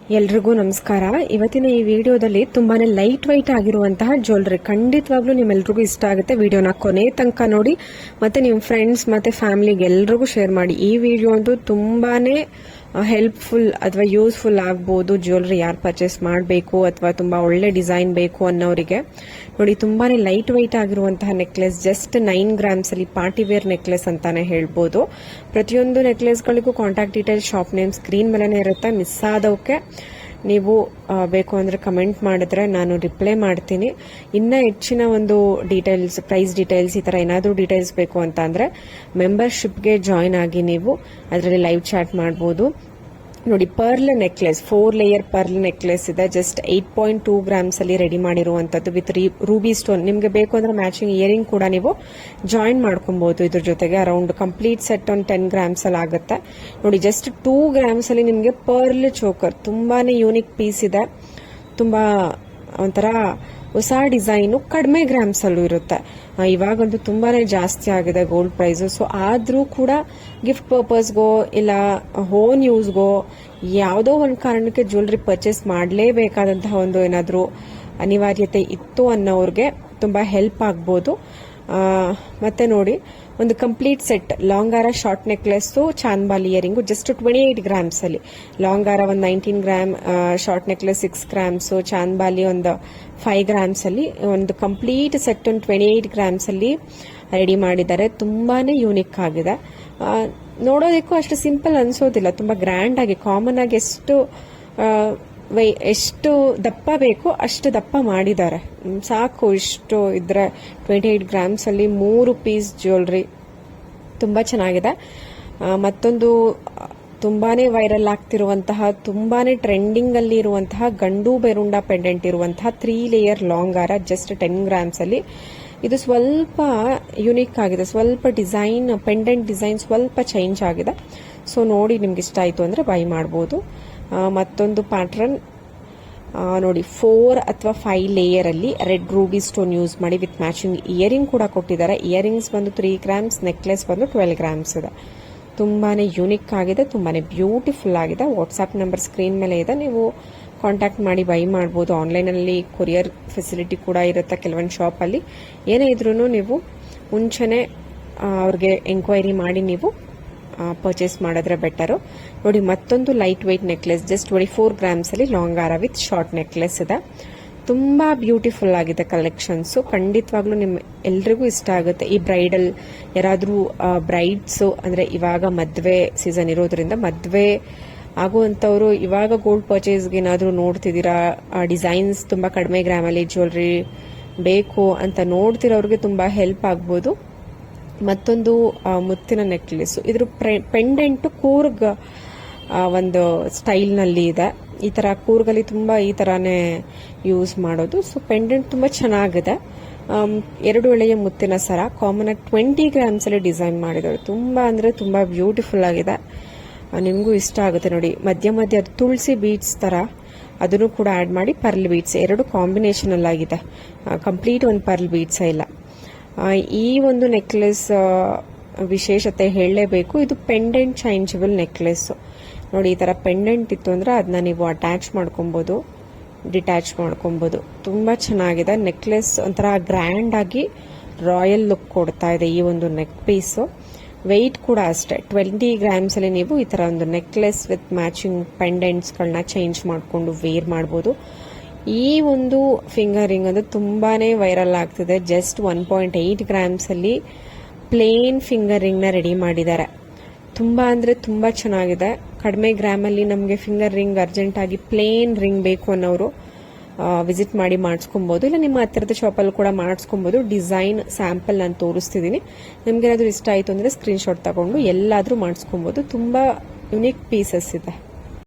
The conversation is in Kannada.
ಎಲ್ರಿಗೂ ನಮಸ್ಕಾರ. ಇವತ್ತಿನ ಈ ವಿಡಿಯೋದಲ್ಲಿ ತುಂಬಾನೇ ಲೈಟ್ ವೈಟ್ ಆಗಿರುವಂತಹ ಜ್ಯುವೆಲರಿ ಖಂಡಿತವಾಗ್ಲೂ ನಿಮ್ಮೆಲ್ರಿಗೂ ಇಷ್ಟ ಆಗುತ್ತೆ. ವಿಡಿಯೋನ ಕೊನೆ ತನಕ ನೋಡಿ ಮತ್ತೆ ನಿಮ್ಮ ಫ್ರೆಂಡ್ಸ್ ಮತ್ತೆ ಫ್ಯಾಮಿಲಿಗೆ ಎಲ್ರಿಗೂ ಶೇರ್ ಮಾಡಿ. ಈ ವಿಡಿಯೋ ಅಂತೂ ತುಂಬಾನೇ ಹೆಲ್ಪ್ಫುಲ್ ಅಥವಾ ಯೂಸ್ಫುಲ್ ಆಗ್ಬೋದು. ಜ್ಯುವೆಲರಿ ಯಾರು ಪರ್ಚೇಸ್ ಮಾಡಬೇಕು ಅಥವಾ ತುಂಬಾ ಒಳ್ಳೆ ಡಿಸೈನ್ ಬೇಕು ಅನ್ನೋರಿಗೆ ನೋಡಿ. ತುಂಬಾನೇ ಲೈಟ್ ವೈಟ್ ಆಗಿರುವಂತಹ ನೆಕ್ಲೆಸ್, ಜಸ್ಟ್ 9 ಗ್ರಾಮ್ಸ್ ಅಲ್ಲಿ ಪಾರ್ಟಿ ವೇರ್ ನೆಕ್ಲೆಸ್ ಅಂತಾನೆ ಹೇಳ್ಬೋದು. ಪ್ರತಿಯೊಂದು ನೆಕ್ಲೆಸ್ಗಳಿಗೂ contact details, shop name screen ಮೇಲೆನೇ ಇರುತ್ತೆ. ಮಿಸ್ ಆದವಕ್ಕೆ ನೀವು ಬೇಕು ಅಂದ್ರೆ ಕಮೆಂಟ್ ಮಾಡಿದ್ರೆ ನಾನು ರಿಪ್ಲೈ ಮಾಡ್ತೀನಿ. ಇನ್ನ ಹೆಚ್ಚಿನ ಒಂದು ಡೀಟೇಲ್ಸ್, ಪ್ರೈಸ್ ಡೀಟೇಲ್ಸ್, ಈ ತರ ಏನಾದರೂ ಡೀಟೇಲ್ಸ್ ಬೇಕು ಅಂತ ಅಂದ್ರೆ ಮೆಂಬರ್ಶಿಪ್ಗೆ ಜಾಯಿನ್ ಆಗಿ ನೀವು ಅದರಲ್ಲಿ ಲೈವ್ ಚಾಟ್ ಮಾಡಬಹುದು. ನೋಡಿ, pearl necklace, 4 layer pearl necklace ಇದೆ. ಜಸ್ಟ್ 8.2 ಗ್ರಾಮ್ಸ್ ಅಲ್ಲಿ ರೆಡಿ ಮಾಡಿರುವಂತದ್ದು ವಿತ್ ರೂಬಿ ಸ್ಟೋನ್. ನಿಮ್ಗೆ ಬೇಕು ಅಂದ್ರೆ ಮ್ಯಾಚಿಂಗ್ ಇಯರಿಂಗ್ ಕೂಡ ನೀವು ಜಾಯಿನ್ ಮಾಡ್ಕೊಬಹುದು. ಇದ್ರ ಜೊತೆಗೆ ಅರೌಂಡ್ ಕಂಪ್ಲೀಟ್ ಸೆಟ್ ಒಂದು 10 ಗ್ರಾಮ್ಸ್ ಅಲ್ಲಿ ಆಗುತ್ತೆ. ನೋಡಿ, ಜಸ್ಟ್ 2 ಗ್ರಾಮ್ಸ್ ಅಲ್ಲಿ ನಿಮ್ಗೆ ಪರ್ಲ್ ಚೋಕರ್, ತುಂಬಾನೇ ಯೂನಿಕ್ ಪೀಸ್ ಇದೆ. ತುಂಬಾ ಒಂಥರ ಹೊಸ ಡಿಸೈನು, ಕಡಿಮೆ ಗ್ರಾಮ್ಸ್ ಅಲ್ಲೂ ಇರುತ್ತೆ. ಇವಾಗಂತೂ ತುಂಬಾನೇ ಜಾಸ್ತಿ ಆಗಿದೆ ಗೋಲ್ಡ್ ಪ್ರೈಸ್. ಸೊ ಆದ್ರೂ ಕೂಡ ಗಿಫ್ಟ್ ಪರ್ಪಸ್ಗೋ ಇಲ್ಲ ಹೋನ್ ಯೂಸ್ಗೋ ಯಾವುದೋ ಒಂದು ಕಾರಣಕ್ಕೆ ಜ್ಯುವೆಲರಿ ಪರ್ಚೇಸ್ ಮಾಡಲೇಬೇಕಾದಂತಹ ಒಂದು ಏನಾದರೂ ಅನಿವಾರ್ಯತೆ ಇತ್ತು ಅನ್ನೋರ್ಗೆ ತುಂಬಾ ಹೆಲ್ಪ್ ಆಗ್ಬೋದು. ಮತ್ತೆ ನೋಡಿ, ಒಂದು ಕಂಪ್ಲೀಟ್ ಸೆಟ್ ಲಾಂಗಾರ short necklace, chandbali earring just 28 grams ಅಲ್ಲಿ. ಲಾಂಗಾರ ಒಂದು 19 gram, short necklace 6 grams, chandbali ಒಂದು 5 ಗ್ರಾಮ್ಸ್ ಅಲ್ಲಿ ಒಂದು ಕಂಪ್ಲೀಟ್ ಸೆಟ್ ಒಂದು 28 ಗ್ರಾಮ್ಸ್ ಅಲ್ಲಿ ರೆಡಿ ಮಾಡಿದ್ದಾರೆ. ತುಂಬಾನೇ ಯೂನಿಕ್ ಆಗಿದೆ. ನೋಡೋದಕ್ಕೂ ಅಷ್ಟು ಸಿಂಪಲ್ ಅನ್ಸೋದಿಲ್ಲ, ತುಂಬಾ ಗ್ರ್ಯಾಂಡ್ ಆಗಿ, ಕಾಮನ್ ಆಗಿ ಎಷ್ಟು ದಪ್ಪ ಬೇಕು ಅಷ್ಟು ದಪ್ಪ ಮಾಡಿದ್ದಾರೆ. ಸಾಕು ಇಷ್ಟು ಇದ್ರೆ 28 ಗ್ರಾಮ್ಸ್ ಅಲ್ಲಿ 3 ಪೀಸ್ ಜ್ಯುವೆಲರಿ ತುಂಬಾ ಚೆನ್ನಾಗಿದೆ. ಮತ್ತೊಂದು ತುಂಬಾನೇ ವೈರಲ್ ಆಗ್ತಿರುವಂತಹ, ತುಂಬಾನೇ ಟ್ರೆಂಡಿಂಗ್ ಅಲ್ಲಿ ಇರುವಂತಹ ಗಂಡು ಬೆರುಂಡ ಪೆಂಡೆಂಟ್ ಇರುವಂತಹ 3 ಲೇಯರ್ ಲಾಂಗಾರ ಜಸ್ಟ್ 10 ಗ್ರಾಮ್ಸ್ ಅಲ್ಲಿ. ಇದು ಸ್ವಲ್ಪ ಯುನಿಕ್ ಆಗಿದೆ, ಸ್ವಲ್ಪ ಡಿಸೈನ್, ಪೆಂಡೆಂಟ್ ಡಿಸೈನ್ ಸ್ವಲ್ಪ ಚೇಂಜ್ ಆಗಿದೆ. ಸೊ ನೋಡಿ, ನಿಮ್ಗೆ ಇಷ್ಟ ಆಯ್ತು ಅಂದ್ರೆ ಬೈ ಮಾಡಬಹುದು. ಮತ್ತೊಂದು ಪ್ಯಾಟ್ರನ್ ನೋಡಿ, 4 ಅಥವಾ 5 ಲೇಯರ್ ಅಲ್ಲಿ ರೆಡ್ ರೂಬಿ ಸ್ಟೋನ್ ಯೂಸ್ ಮಾಡಿ ವಿತ್ ಮ್ಯಾಚಿಂಗ್ ಇಯರಿಂಗ್ ಕೂಡ ಕೊಟ್ಟಿದ್ದಾರೆ. ಇಯರಿಂಗ್ಸ್ ಬಂದು 3 ಗ್ರಾಮ್ಸ್, ನೆಕ್ಲೆಸ್ ಬಂದು 12 ಗ್ರಾಮ್ಸ್ ಇದೆ. ತುಂಬಾನೇ ಯೂನಿಕ್ ಆಗಿದೆ, ತುಂಬಾನೇ ಬ್ಯೂಟಿಫುಲ್ ಆಗಿದೆ. ವಾಟ್ಸ್ಆಪ್ ನಂಬರ್ ಸ್ಕ್ರೀನ್ ಮೇಲೆ ಇದೆ, ನೀವು ಕಾಂಟ್ಯಾಕ್ಟ್ ಮಾಡಿ ಬೈ ಮಾಡಬಹುದು. ಆನ್ಲೈನ್ ಅಲ್ಲಿ ಕೊರಿಯರ್ ಫೆಸಿಲಿಟಿ ಕೂಡ ಇರುತ್ತೆ ಕೆಲವೊಂದು ಶಾಪ್ ಅಲ್ಲಿ. ಏನೇ ಇದ್ರೂ ನೀವು ಮುಂಚೆನೆ ಅವ್ರಿಗೆ ಎಂಕ್ವೈರಿ ಮಾಡಿ ನೀವು ಪರ್ಚೇಸ್ ಮಾಡಿದ್ರೆ ಬೆಟರು. ನೋಡಿ, ಮತ್ತೊಂದು light white necklace, just 24 grams ಅಲ್ಲಿ ಲಾಂಗಾರ ವಿತ್ ಶಾರ್ಟ್ ನೆಕ್ಲೆಸ್ ಇದೆ. ತುಂಬಾ ಬ್ಯೂಟಿಫುಲ್ ಆಗಿದೆ ಕಲೆಕ್ಷನ್ಸ್. ಖಂಡಿತವಾಗ್ಲೂ ನಿಮ್ ಎಲ್ರಿಗೂ ಇಷ್ಟ ಆಗುತ್ತೆ. ಈ ಬ್ರೈಡಲ್ ಯಾರಾದ್ರೂ ಬ್ರೈಡ್ಸ್ ಅಂದ್ರೆ ಇವಾಗ ಮದ್ವೆ ಸೀಸನ್ ಇರೋದ್ರಿಂದ ಮದ್ವೆ ಆಗುವಂತವ್ರು ಇವಾಗ ಗೋಲ್ಡ್ ಪರ್ಚೇಸ್ಗೆ ಏನಾದ್ರೂ ನೋಡ್ತಿದ್ದೀರಾ, ಡಿಸೈನ್ಸ್ ತುಂಬಾ ಕಡಿಮೆ ಗ್ರಾಮ್ ಅಲ್ಲಿ ಜ್ಯುವೆಲರಿ ಬೇಕು ಅಂತ ನೋಡ್ತಿರೋರಿಗೆ ತುಂಬಾ ಹೆಲ್ಪ್ ಆಗ್ಬೋದು. ಮತ್ತೊಂದು ಮುತ್ತಿನ ನೆಕ್ಲೆಸ್, ಇದ್ರ ಪೆಂಡೆಂಟ್ ಕೂರ್ಗ್ ಒಂದು ಸ್ಟೈಲ್ ನಲ್ಲಿ ಇದೆ. ಈ ತರ ಕೂರ್ಗಲ್ಲಿ ತುಂಬಾ ಈ ತರಾನೇ ಯೂಸ್ ಮಾಡೋದು. ಸೊ ಪೆಂಡೆಂಟ್ ತುಂಬಾ ಚೆನ್ನಾಗಿದೆ. 2 ಎಳೆಯ ಮುತ್ತಿನ ಸರ, ಕಾಮನ್ ಆಗಿ 20 ಗ್ರಾಮ್ಸ್ ಅಲ್ಲಿ ಡಿಸೈನ್ ಮಾಡಿದ್ದಾರೆ. ತುಂಬಾ ಅಂದ್ರೆ ತುಂಬಾ ಬ್ಯೂಟಿಫುಲ್ ಆಗಿದೆ. ನಿಮಗೂ ಇಷ್ಟ ಆಗುತ್ತೆ. ನೋಡಿ, ಮಧ್ಯ ಮಧ್ಯ ತುಳಸಿ ಬೀಡ್ಸ್ ತರ ಅದನ್ನು ಕೂಡ ಆಡ್ ಮಾಡಿ ಪರ್ಲ್ ಬೀಡ್ಸ್ 2 ಕಾಂಬಿನೇಷನ್ ಅಲ್ಲಿ ಆಗಿದೆ. ಕಂಪ್ಲೀಟ್ ಒಂದು ಪರ್ಲ್ ಬೀಡ್ಸ್ ಇಲ್ಲ. ಈ ಒಂದು ನೆಕ್ಲೆಸ್ ವಿಶೇಷತೆ ಹೇಳಲೇಬೇಕು. ಇದು ಪೆಂಡೆಂಟ್ ಚೇಂಜಬಲ್ ನೆಕ್ಲೆಸ್. ನೋಡಿ, ಈ ತರ ಪೆಂಡೆಂಟ್ ಇತ್ತು ಅಂದ್ರೆ ಅದನ್ನ ನೀವು ಅಟ್ಯಾಚ್ ಮಾಡ್ಕೊಬಹುದು, ಡಿಟ್ಯಾಚ್ ಮಾಡ್ಕೊಬಹುದು. ತುಂಬಾ ಚೆನ್ನಾಗಿದೆ ನೆಕ್ಲೆಸ್. ಒಂಥರ ಗ್ರ್ಯಾಂಡ್ ಆಗಿ ರಾಯಲ್ ಲುಕ್ ಕೊಡ್ತಾ ಇದೆ ಈ ಒಂದು ನೆಕ್ ಪೀಸ್. ವೆಯ್ಟ್ ಕೂಡ ಅಷ್ಟೇ 20 ಗ್ರಾಮ್ಸ್ ಅಲ್ಲಿ ನೀವು ಈ ತರ ಒಂದು ನೆಕ್ಲೆಸ್ ವಿತ್ ಮ್ಯಾಚಿಂಗ್ ಪೆಂಡೆಂಟ್ಸ್ ಗಳನ್ನ ಚೇಂಜ್ ಮಾಡ್ಕೊಂಡು ವೇರ್ ಮಾಡಬಹುದು. ಈ ಒಂದು ಫಿಂಗರ್ ರಿಂಗ್ ಅದು ತುಂಬಾನೇ ವೈರಲ್ ಆಗ್ತಿದೆ. ಜಸ್ಟ್ 1.8 ಗ್ರಾಮ್ಸ್ ಅಲ್ಲಿ ಪ್ಲೇನ್ ಫಿಂಗರ್ ರಿಂಗ್ ನ ರೆಡಿ ಮಾಡಿದ್ದಾರೆ. ತುಂಬಾ ಅಂದ್ರೆ ತುಂಬಾ ಚೆನ್ನಾಗಿದೆ. ಕಡಿಮೆ ಗ್ರಾಮ್ ಅಲ್ಲಿ ನಮಗೆ ಫಿಂಗರ್ ರಿಂಗ್ ಅರ್ಜೆಂಟ್ ಆಗಿ ಪ್ಲೇನ್ ರಿಂಗ್ ಬೇಕು ಅನ್ನೋರು ವಿಸಿಟ್ ಮಾಡಿ ಮಾಡಿಸ್ಕೊಬಹುದು, ಇಲ್ಲ ನಿಮ್ಮ ಹತ್ತಿರದ ಶಾಪಲ್ಲಿ ಕೂಡ ಮಾಡಿಸ್ಕೊಬಹುದು. ಡಿಸೈನ್ ಸ್ಯಾಂಪಲ್ ನಾನು ತೋರಿಸ್ತಿದ್ದೀನಿ. ನಿಮ್ಗೆ ಏನಾದರೂ ಇಷ್ಟ ಆಯ್ತು ಅಂದ್ರೆ ಸ್ಕ್ರೀನ್ ಶಾಟ್ ತಗೊಂಡು ಎಲ್ಲಾದ್ರೂ ಮಾಡಿಸ್ಕೊಬಹುದು. ತುಂಬಾ ಯುನಿಕ್ ಪೀಸಸ್ ಇದೆ.